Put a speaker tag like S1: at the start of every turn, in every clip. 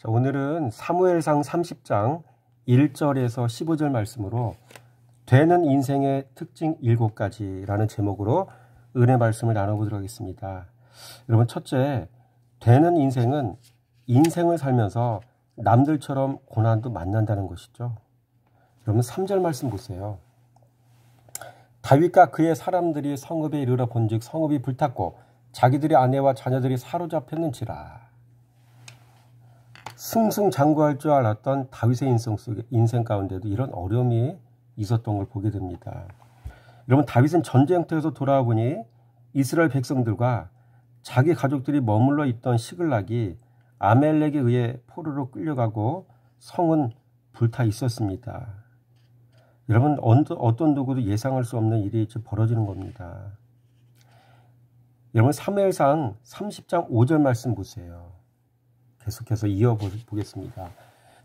S1: 자, 오늘은 사무엘상 30장 1절에서 15절 말씀으로 되는 인생의 특징 7가지라는 제목으로 은혜 말씀을 나눠보도록 하겠습니다. 여러분, 첫째, 되는 인생은 인생을 살면서 남들처럼 고난도 만난다는 것이죠. 여러분, 3절 말씀 보세요. 다윗과 그의 사람들이 성읍에 이르러 본즉 성읍이 불탔고 자기들의 아내와 자녀들이 사로잡혔는지라. 승승장구할 줄 알았던 다윗의 인생 가운데도 이런 어려움이 있었던 걸 보게 됩니다. 여러분, 다윗은 전쟁터에서 돌아와 보니 이스라엘 백성들과 자기 가족들이 머물러 있던 시글락이 아멜렉에 의해 포로로 끌려가고 성은 불타 있었습니다. 여러분, 어떤 누구도 예상할 수 없는 일이 벌어지는 겁니다. 여러분, 사무엘상 30장 5절 말씀 보세요. 계속해서 이어보겠습니다.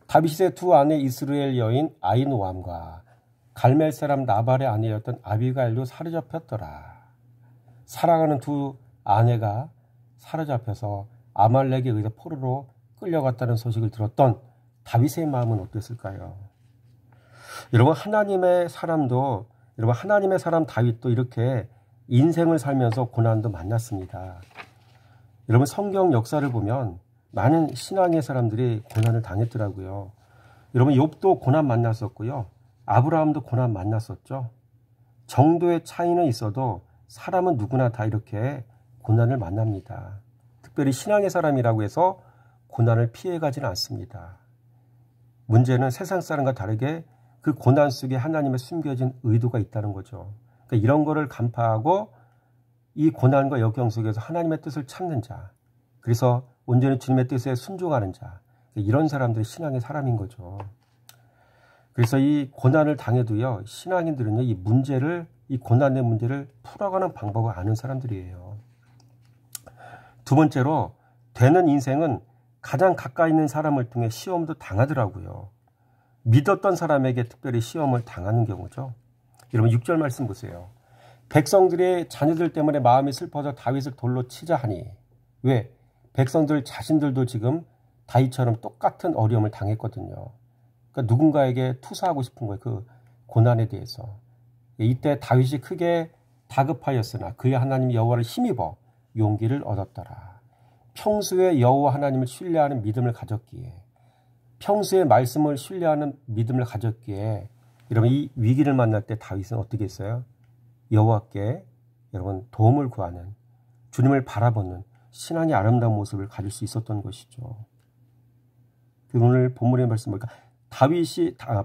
S1: 다윗의 두 아내 이스라엘 여인 아히노암과 갈멜 사람 나발의 아내였던 아비가일도 사로잡혔더라. 사랑하는 두 아내가 사로잡혀서 아말렉에 의해 포로로 끌려갔다는 소식을 들었던 다윗의 마음은 어땠을까요? 여러분, 하나님의 사람 다윗도 이렇게 인생을 살면서 고난도 만났습니다. 여러분, 성경 역사를 보면 많은 신앙의 사람들이 고난을 당했더라고요. 여러분, 욥도 고난 만났었고요. 아브라함도 고난 만났었죠. 정도의 차이는 있어도 사람은 누구나 다 이렇게 고난을 만납니다. 특별히 신앙의 사람이라고 해서 고난을 피해가지는 않습니다. 문제는 세상 사람과 다르게 그 고난 속에 하나님의 숨겨진 의도가 있다는 거죠. 그러니까 이런 거를 간파하고 이 고난과 역경 속에서 하나님의 뜻을 찾는 자, 그래서 온전히 주님의 뜻에 순종하는 자, 이런 사람들이 신앙의 사람인 거죠. 그래서 이 고난을 당해도요, 신앙인들은요, 이 고난의 문제를 풀어가는 방법을 아는 사람들이에요. 두 번째로, 되는 인생은 가장 가까이 있는 사람을 통해 시험도 당하더라고요. 믿었던 사람에게 특별히 시험을 당하는 경우죠. 여러분, 6절 말씀 보세요. 백성들의 자녀들 때문에 마음이 슬퍼서 다윗을 돌로 치자 하니. 왜? 백성들 자신들도 지금 다윗처럼 똑같은 어려움을 당했거든요. 그러니까 누군가에게 투사하고 싶은 거예요. 그 고난에 대해서. 이때 다윗이 크게 다급하였으나 그의 하나님 여호와를 힘입어 용기를 얻었더라. 평소에 여호와 하나님을 신뢰하는 믿음을 가졌기에, 평소에 말씀을 신뢰하는 믿음을 가졌기에, 여러분, 이 위기를 만날 때 다윗은 어떻게 했어요? 여호와께 여러분 도움을 구하는, 주님을 바라보는 신앙의 아름다운 모습을 가질 수 있었던 것이죠. 오늘 본문의 말씀 보니까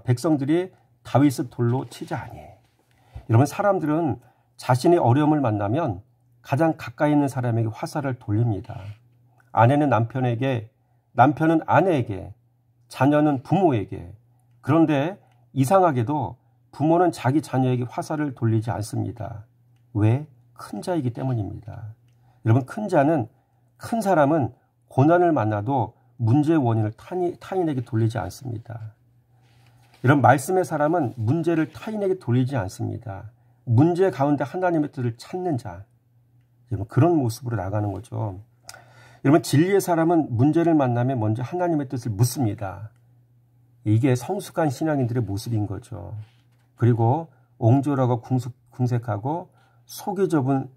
S1: 백성들이 다윗을 돌로 치자 하니. 여러분, 사람들은 자신의 어려움을 만나면 가장 가까이 있는 사람에게 화살을 돌립니다. 아내는 남편에게, 남편은 아내에게, 자녀는 부모에게. 그런데 이상하게도 부모는 자기 자녀에게 화살을 돌리지 않습니다. 왜? 큰 자이기 때문입니다. 여러분, 큰 사람은 고난을 만나도 문제의 원인을 타인에게 돌리지 않습니다. 이런 말씀의 사람은 문제를 타인에게 돌리지 않습니다. 문제 가운데 하나님의 뜻을 찾는 자, 여러분, 그런 모습으로 나가는 거죠. 여러분, 진리의 사람은 문제를 만나면 먼저 하나님의 뜻을 묻습니다. 이게 성숙한 신앙인들의 모습인 거죠. 그리고 옹졸하고 궁색하고 속이 좁은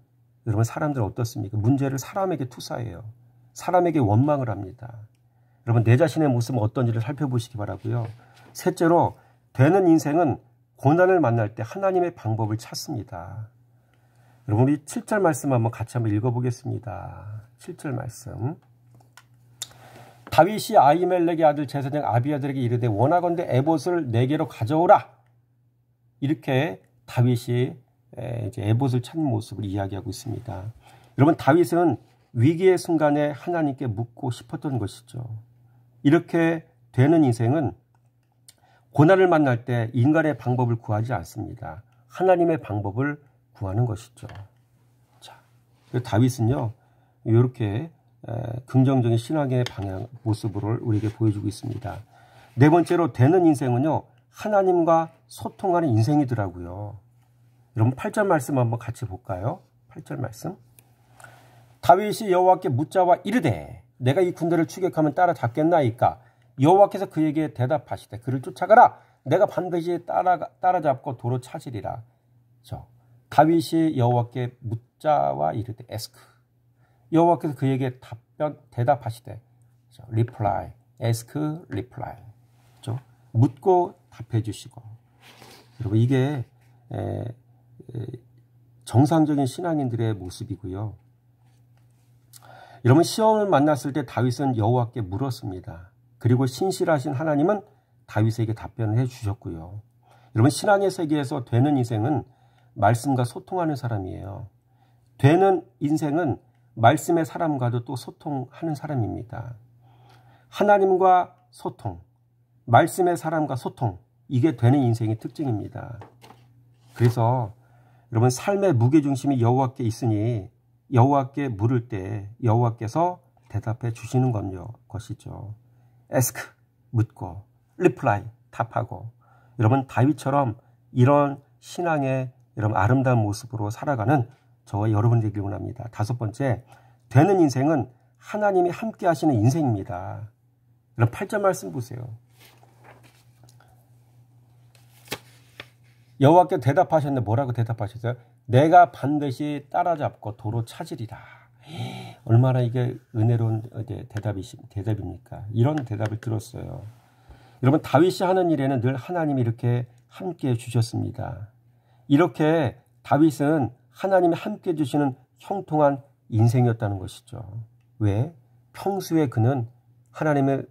S1: 여러분 사람들은 어떻습니까? 문제를 사람에게 투사해요. 사람에게 원망을 합니다. 여러분, 내 자신의 모습은 어떤지를 살펴보시기 바라고요. 셋째로, 되는 인생은 고난을 만날 때 하나님의 방법을 찾습니다. 여러분, 우리 7절 말씀 같이 한번 읽어보겠습니다. 7절 말씀. 다윗이 아히멜렉의 아들 제사장 아비아들에게 이르되 원하건대 에봇을 내게로 가져오라. 이렇게 다윗이 이제 에봇을 찾는 모습을 이야기하고 있습니다. 여러분, 다윗은 위기의 순간에 하나님께 묻고 싶었던 것이죠. 이렇게 되는 인생은 고난을 만날 때 인간의 방법을 구하지 않습니다. 하나님의 방법을 구하는 것이죠. 자, 다윗은요, 이렇게 긍정적인 신앙의 방향, 모습을 우리에게 보여주고 있습니다. 네 번째로, 되는 인생은요, 하나님과 소통하는 인생이더라고요. 여러분, 8절 말씀 한번 같이 볼까요? 8절 말씀. 다윗이 여호와께 묻자와 이르되 내가 이 군대를 추격하면 따라잡겠나이까? 여호와께서 그에게 대답하시되 그를 쫓아가라. 내가 반드시 따라잡고 도로 찾으리라. 다윗이 여호와께 묻자와 이르되 에스크. 여호와께서 그에게 대답하시되 reply, ask, reply. 묻고 답해 주시고. 여러분 이게 정상적인 신앙인들의 모습이고요. 여러분 시험을 만났을 때 다윗은 여호와께 물었습니다. 그리고 신실하신 하나님은 다윗에게 답변을 해 주셨고요. 여러분 신앙의 세계에서 되는 인생은 말씀과 소통하는 사람이에요. 되는 인생은 말씀의 사람과도 또 소통하는 사람입니다. 하나님과 소통, 말씀의 사람과 소통, 이게 되는 인생의 특징입니다. 그래서 여러분 삶의 무게중심이 여호와께 있으니 여호와께 물을 때 여호와께서 대답해 주시는 것이죠. ask, 묻고, reply, 답하고. 여러분 다윗처럼 이런 신앙의 여러분 아름다운 모습으로 살아가는 저와 여러분 되길 원합니다. 다섯 번째, 되는 인생은 하나님이 함께 하시는 인생입니다. 여러분 8절 말씀 보세요. 여호와께 대답하셨는데 뭐라고 대답하셨어요? 내가 반드시 따라잡고 도로 찾으리라. 얼마나 이게 은혜로운 대답입니까? 이런 대답을 들었어요. 여러분 다윗이 하는 일에는 늘 하나님이 이렇게 함께해 주셨습니다. 이렇게 다윗은 하나님이 함께해 주시는 형통한 인생이었다는 것이죠. 왜? 평소에 그는 하나님을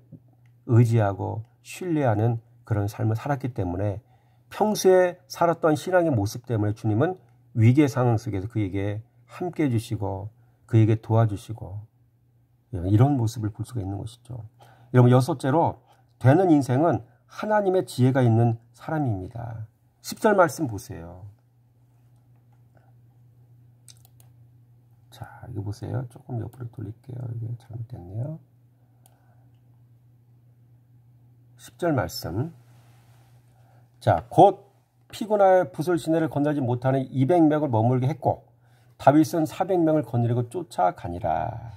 S1: 의지하고 신뢰하는 그런 삶을 살았기 때문에 평소에 살았던 신앙의 모습 때문에 주님은 위기의 상황 속에서 그에게 함께해 주시고 그에게 도와주시고 이런 모습을 볼 수가 있는 것이죠. 여러분 여섯째로 되는 인생은 하나님의 지혜가 있는 사람입니다. 10절 말씀 보세요. 자, 이거 보세요. 조금 옆으로 돌릴게요. 이게 잘못됐네요. 10절 말씀. 자, 곧 피곤하여 붓을 시내를 건너지 못하는 200명을 머물게 했고 다윗은 400명을 거느리고 쫓아가니라.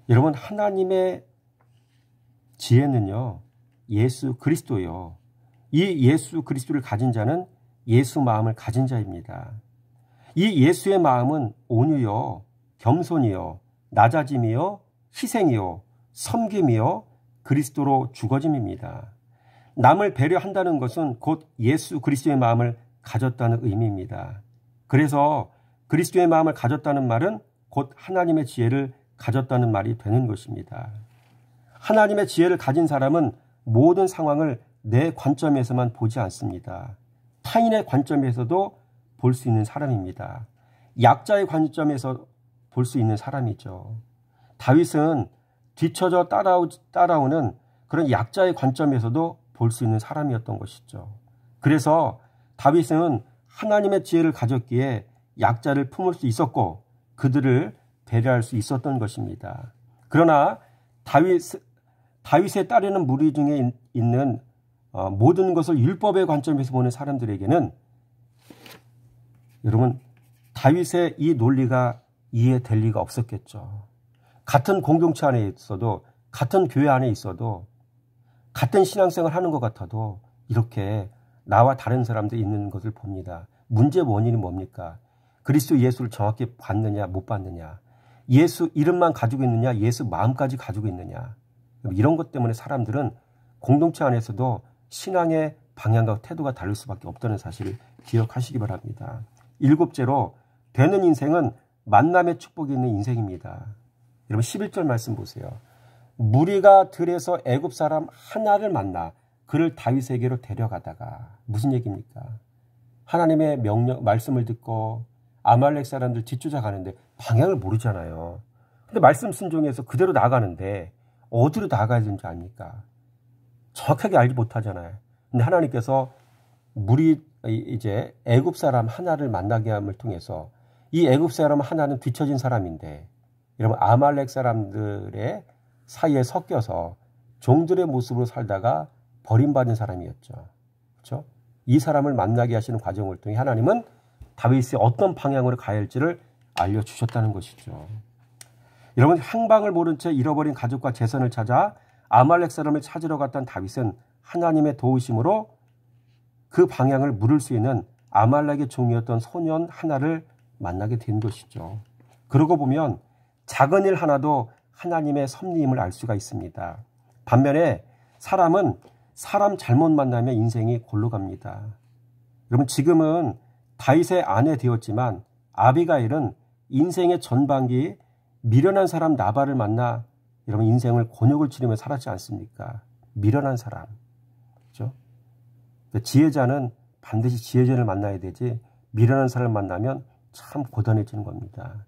S1: 여러분 하나님의 지혜는요. 예수 그리스도요. 이 예수 그리스도를 가진 자는 예수 마음을 가진 자입니다. 이 예수의 마음은 온유요, 겸손이요, 낮아짐이요, 희생이요, 섬김이요, 그리스도로 죽어짐입니다. 남을 배려한다는 것은 곧 예수 그리스도의 마음을 가졌다는 의미입니다. 그래서 그리스도의 마음을 가졌다는 말은 곧 하나님의 지혜를 가졌다는 말이 되는 것입니다. 하나님의 지혜를 가진 사람은 모든 상황을 내 관점에서만 보지 않습니다. 타인의 관점에서도 볼 수 있는 사람입니다. 약자의 관점에서 볼 수 있는 사람이죠. 다윗은 뒤처져 따라오는 그런 약자의 관점에서도 볼 수 있는 사람이었던 것이죠. 그래서 다윗은 하나님의 지혜를 가졌기에 약자를 품을 수 있었고 그들을 배려할 수 있었던 것입니다. 그러나 다윗에 따르는 무리 중에 있는 모든 것을 율법의 관점에서 보는 사람들에게는 여러분 다윗의 이 논리가 이해될 리가 없었겠죠. 같은 공동체 안에 있어도 같은 교회 안에 있어도 같은 신앙생활을 하는 것 같아도 이렇게 나와 다른 사람들이 있는 것을 봅니다. 문제의 원인이 뭡니까? 그리스도 예수를 정확히 봤느냐 못 봤느냐, 예수 이름만 가지고 있느냐 예수 마음까지 가지고 있느냐, 이런 것 때문에 사람들은 공동체 안에서도 신앙의 방향과 태도가 다를 수밖에 없다는 사실을 기억하시기 바랍니다. 일곱째로 되는 인생은 만남의 축복이 있는 인생입니다. 여러분 11절 말씀 보세요. 무리가 들에서 애굽 사람 하나를 만나 그를 다윗에게로 데려가다가, 무슨 얘기입니까? 하나님의 명령 말씀을 듣고 아말렉 사람들 뒤쫓아가는데 방향을 모르잖아요. 근데 말씀 순종해서 그대로 나가는데 어디로 나가야 되는지 압니까? 정확하게 알지 못하잖아요. 근데 하나님께서 이제 애굽 사람 하나를 만나게 함을 통해서 이 애굽 사람 하나는 뒤처진 사람인데 여러분 아말렉 사람들의 사이에 섞여서 종들의 모습으로 살다가 버림받은 사람이었죠. 그렇죠? 이 사람을 만나게 하시는 과정을 통해 하나님은 다윗이 어떤 방향으로 가야 할지를 알려주셨다는 것이죠. 여러분 행방을 모른 채 잃어버린 가족과 재산을 찾아 아말렉 사람을 찾으러 갔던 다윗은 하나님의 도우심으로 그 방향을 물을 수 있는 아말렉의 종이었던 소년 하나를 만나게 된 것이죠. 그러고 보면 작은 일 하나도 하나님의 섭리임을 알 수가 있습니다. 반면에 사람은 사람 잘못 만나면 인생이 골로 갑니다. 여러분, 지금은 다윗의 아내 되었지만 아비가일은 인생의 전반기 미련한 사람 나발을 만나 여러분 인생을 곤욕을 치르며 살았지 않습니까? 미련한 사람. 그렇죠? 지혜자는 반드시 지혜자를 만나야 되지 미련한 사람을 만나면 참 고단해지는 겁니다.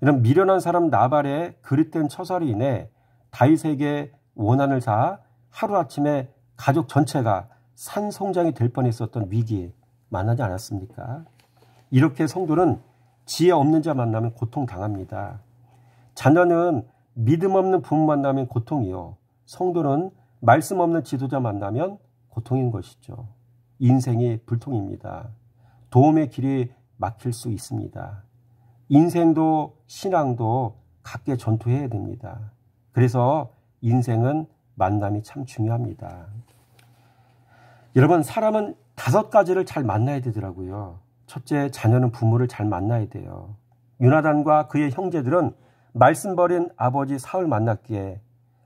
S1: 이런 미련한 사람 나발의 그릇된 처사로 인해 다윗에게 원한을 사 하루아침에 가족 전체가 산송장이 될 뻔했었던 위기에 만나지 않았습니까? 이렇게 성도는 지혜 없는 자 만나면 고통당합니다. 자녀는 믿음 없는 부모 만나면 고통이요. 성도는 말씀 없는 지도자 만나면 고통인 것이죠. 인생이 불통입니다. 도움의 길이 막힐 수 있습니다. 인생도 신앙도 각계 전투해야 됩니다. 그래서 인생은 만남이 참 중요합니다. 여러분, 사람은 5가지를 잘 만나야 되더라고요. 첫째, 자녀는 부모를 잘 만나야 돼요. 요나단과 그의 형제들은 말씀 버린 아버지 사울 만났기에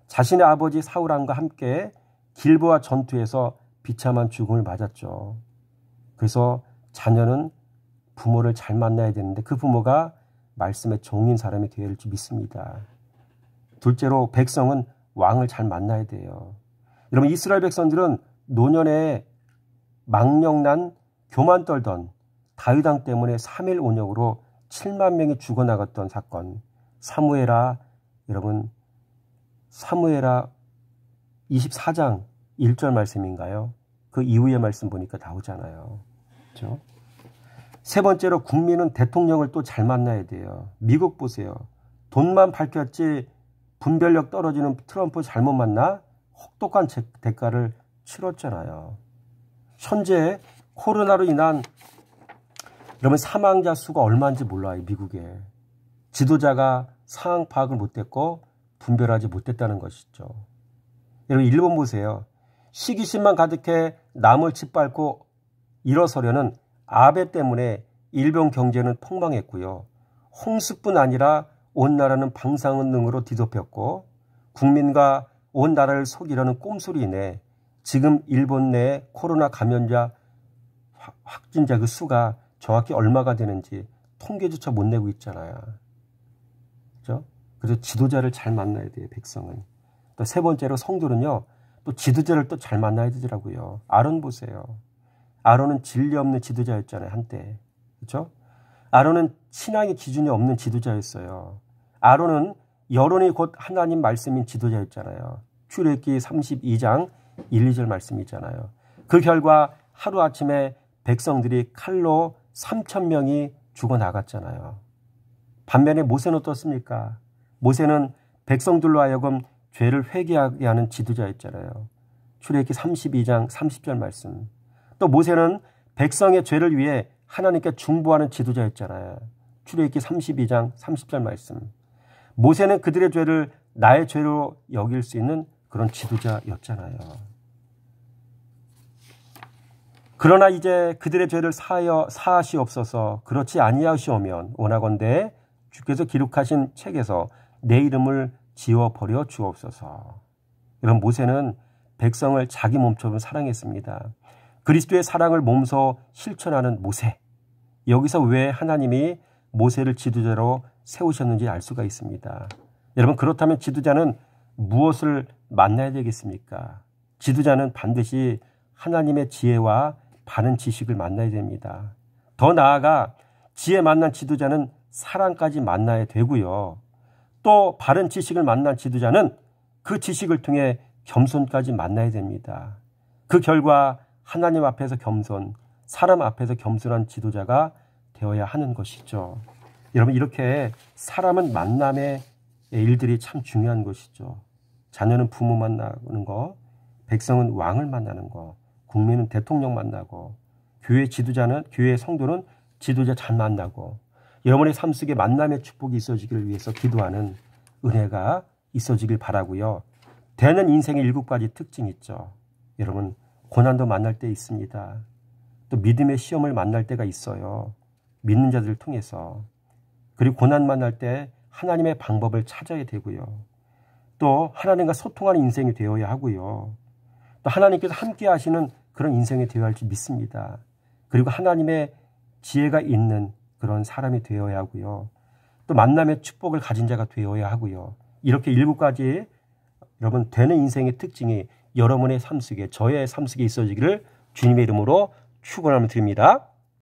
S1: 자신의 아버지 사울왕과 함께 길보아 전투에서 비참한 죽음을 맞았죠. 그래서 자녀는 부모를 잘 만나야 되는데 그 부모가 말씀의 종인 사람이 되어야 할 줄 믿습니다. 둘째로 백성은 왕을 잘 만나야 돼요. 여러분, 이스라엘 백성들은 노년에 망령난 교만 떨던 다윗 왕 때문에 3일 온역으로 7만 명이 죽어나갔던 사건. 사무엘하 24장 1절 말씀인가요? 그 이후의 말씀 보니까 나오잖아요. 그렇죠? 세 번째로 국민은 대통령을 또 잘 만나야 돼요. 미국 보세요. 돈만 밝혔지 분별력 떨어지는 트럼프 잘못 만나 혹독한 대가를 치렀잖아요. 현재 코로나로 인한 여러분 사망자 수가 얼마인지 몰라요. 미국에. 지도자가 상황 파악을 못했고 분별하지 못했다는 것이죠. 여러분, 일본 보세요. 시기심만 가득해 남을 짓밟고 일어서려는 아베 때문에 일본 경제는 폭망했고요. 홍수뿐 아니라 온 나라는 방사능으로 뒤덮였고 국민과 온 나라를 속이려는 꼼수로 인해 지금 일본 내 코로나 감염자 확진자 그 수가 정확히 얼마가 되는지 통계조차 못 내고 있잖아요. 그렇죠? 그래서 지도자를 잘 만나야 돼요, 백성은. 또 세 번째로 성도는요, 또 지도자를 또 잘 만나야 되더라고요. 아론 보세요. 아론은 진리 없는 지도자였잖아요, 한때. 그렇죠? 아론은 신앙의 기준이 없는 지도자였어요. 아론은 여론이 곧 하나님 말씀인 지도자였잖아요. 출애굽기 32장 1, 2절 말씀이잖아요. 그 결과 하루아침에 백성들이 칼로 3,000명이 죽어나갔잖아요. 반면에 모세는 어떻습니까? 모세는 백성들로 하여금 죄를 회개하게 하는 지도자였잖아요. 출애굽기 32장 30절 말씀. 또 모세는 백성의 죄를 위해 하나님께 중보하는 지도자였잖아요. 출애굽기 32장 30절 말씀. 모세는 그들의 죄를 나의 죄로 여길 수 있는 그런 지도자였잖아요. 그러나 이제 그들의 죄를 사하시옵소서. 그렇지 아니하시오면 원하건대 주께서 기록하신 책에서 내 이름을 지워버려 주옵소서. 이런 모세는 백성을 자기 몸처럼 사랑했습니다. 그리스도의 사랑을 몸소 실천하는 모세. 여기서 왜 하나님이 모세를 지도자로 세우셨는지 알 수가 있습니다. 여러분, 그렇다면 지도자는 무엇을 만나야 되겠습니까? 지도자는 반드시 하나님의 지혜와 바른 지식을 만나야 됩니다. 더 나아가 지혜 만난 지도자는 사랑까지 만나야 되고요. 또 바른 지식을 만난 지도자는 그 지식을 통해 겸손까지 만나야 됩니다. 그 결과 하나님 앞에서 겸손, 사람 앞에서 겸손한 지도자가 되어야 하는 것이죠. 여러분, 이렇게 사람은 만남의 일들이 참 중요한 것이죠. 자녀는 부모 만나는 거, 백성은 왕을 만나는 거, 국민은 대통령 만나고, 교회 지도자는, 교회 성도는 지도자 잘 만나고, 여러분의 삶 속에 만남의 축복이 있어지기를 위해서 기도하는 은혜가 있어지길 바라고요. 되는 인생의 7가지 특징이 있죠. 여러분, 고난도 만날 때 있습니다. 또 믿음의 시험을 만날 때가 있어요. 믿는 자들을 통해서. 그리고 고난 만날 때 하나님의 방법을 찾아야 되고요. 또 하나님과 소통하는 인생이 되어야 하고요. 또 하나님께서 함께 하시는 그런 인생이 되어야 할지 믿습니다. 그리고 하나님의 지혜가 있는 그런 사람이 되어야 하고요. 또 만남의 축복을 가진 자가 되어야 하고요. 이렇게 7가지 여러분 되는 인생의 특징이 여러분의 삶 속에, 저의 삶 속에 있어지기를 주님의 이름으로 축원함을 드립니다.